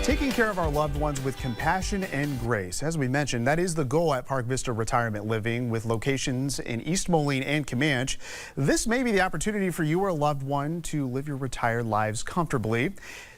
Taking care of our loved ones with compassion and grace. As we mentioned, that is the goal at Park Vista Retirement Living, with locations in East Moline and Comanche. This may be the opportunity for you or a loved one to live your retired lives comfortably.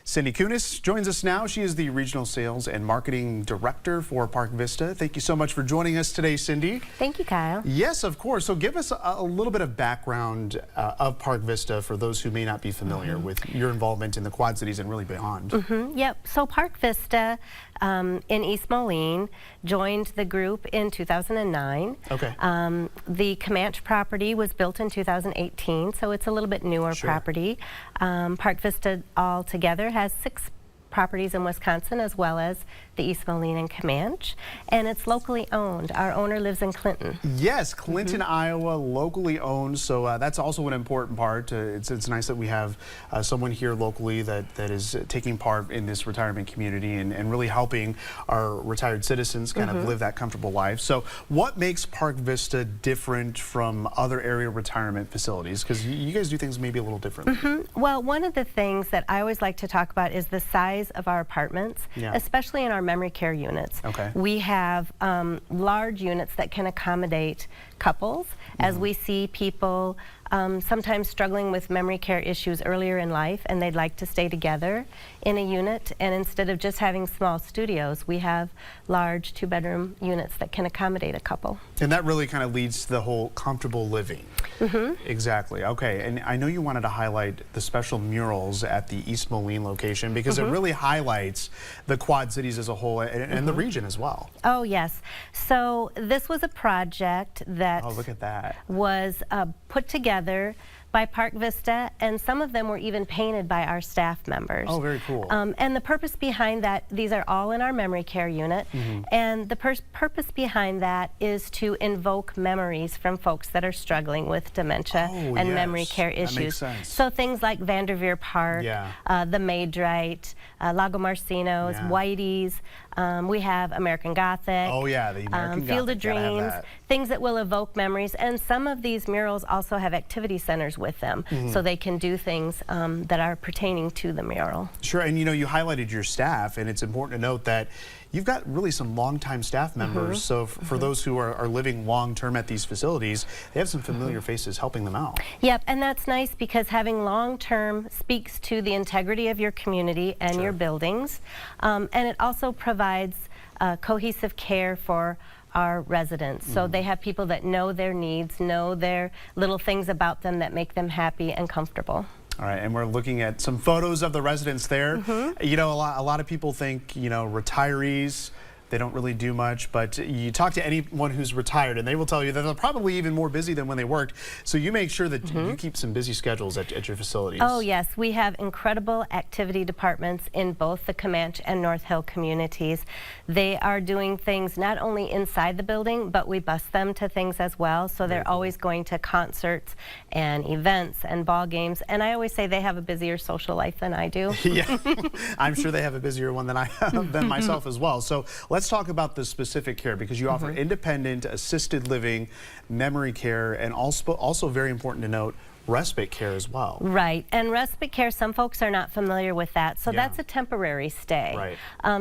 Cindy Kunis joins us now. She is the Regional Sales and Marketing Director for Park Vista. Thank you so much for joining us today, Cindy. Thank you, Kyle. Yes, of course. So give us a little bit of background of Park Vista for those who may not be familiar with your involvement in the Quad Cities and really beyond. Yep. So Park Vista in East Moline joined the group in 2009. Okay. The Comanche property was built in 2018, so it's a little bit newer property. Park Vista altogether has 6 properties in Wisconsin, as well as the East Moline and Comanche, and it's locally owned. Our owner lives in Clinton. Yes, Clinton, Iowa, locally owned. So that's also an important part. It's nice that we have someone here locally that is taking part in this retirement community and really helping our retired citizens kind of live that comfortable life. So what makes Park Vista different from other area retirement facilities? Because you guys do things maybe a little differently. Well, one of the things that I always like to talk about is the size of our apartments, especially in our memory care units. Okay. We have large units that can accommodate couples, as we see people sometimes struggling with memory care issues earlier in life, and they'd like to stay together in a unit, and instead of just having small studios, we have large 2-bedroom units that can accommodate a couple. And that really kind of leads to the whole comfortable living. Exactly. Okay. And I know you wanted to highlight the special murals at the East Moline location because it really highlights the Quad Cities as a whole and the region as well. Oh, yes. So this was a project that look at that. Was put together by Park Vista, and some of them were even painted by our staff members. Oh, very cool. And the purpose behind that, these are all in our memory care unit, and the purpose behind that is to invoke memories from folks that are struggling with dementia and memory care issues. That makes sense. So things like Vanderveer Park, the Maidrite, Lago Marcinos, Whitey's, we have American Gothic, the American Gothic, Field of Dreams, things that will evoke memories, and some of these murals also have activity centers with them, so they can do things that are pertaining to the mural. Sure, and you know, you highlighted your staff, and it's important to note that you've got really some longtime staff members, so for those who are living long-term at these facilities, they have some familiar faces helping them out. Yep, and that's nice because having long-term speaks to the integrity of your community and your buildings, and it also provides cohesive care for our residents. So they have people that know their needs, know their little things about them that make them happy and comfortable. All right, and we're looking at some photos of the residents there. You know, a lot of people think, you know, retirees, they don't really do much, but you talk to anyone who's retired and they will tell you that they're probably even more busy than when they worked. So you make sure that you keep some busy schedules at your facilities. Oh yes, we have incredible activity departments in both the Comanche and North Hill communities. They are doing things not only inside the building, but we bus them to things as well. So they're always going to concerts and events and ball games. And I always say they have a busier social life than I do. Yeah, I'm sure they have a busier one than I have, than myself as well. So let's talk about the specific care, because you offer independent, assisted living, memory care, and also very important to note, respite care as well. Right, and respite care, some folks are not familiar with that, so that's a temporary stay. Right.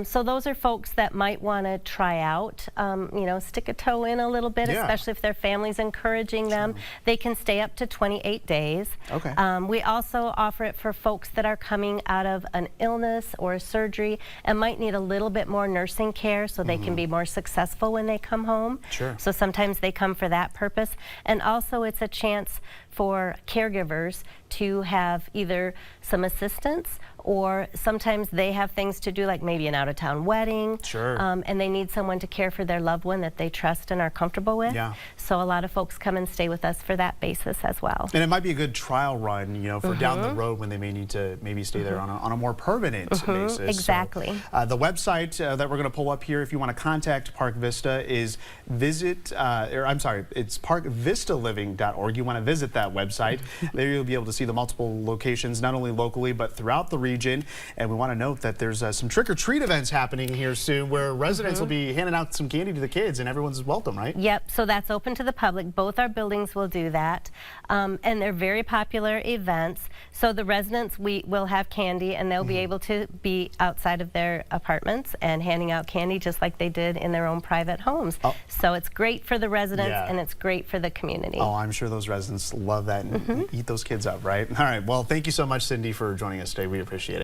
So those are folks that might want to try out, you know, stick a toe in a little bit, especially if their family's encouraging them. They can stay up to 28 days. Okay. We also offer it for folks that are coming out of an illness or a surgery and might need a little bit more nursing care so they can be more successful when they come home. Sure. So sometimes they come for that purpose, and also it's a chance for caregivers to have either some assistance, or sometimes they have things to do, like maybe an out-of-town wedding, and they need someone to care for their loved one that they trust and are comfortable with. So a lot of folks come and stay with us for that basis as well. And it might be a good trial run, you know, for down the road when they may need to stay there on a more permanent basis. Exactly. So, the website that we're going to pull up here, if you want to contact Park Vista, is it's parkvistaliving.org. You want to visit that website. There you'll be able to see the multiple locations, not only locally, but throughout the region. And we want to note that there's some trick-or-treat events happening here soon where residents will be handing out some candy to the kids, and everyone's welcome, right? Yep, so that's open to the public. Both our buildings will do that. And they're very popular events. So the residents, we will have candy, and they'll be able to be outside of their apartments and handing out candy just like they did in their own private homes. So it's great for the residents, and it's great for the community. Oh, I'm sure those residents love that and eat those kids up, right? All right, well, thank you so much, Cindy, for joining us today. We appreciate it.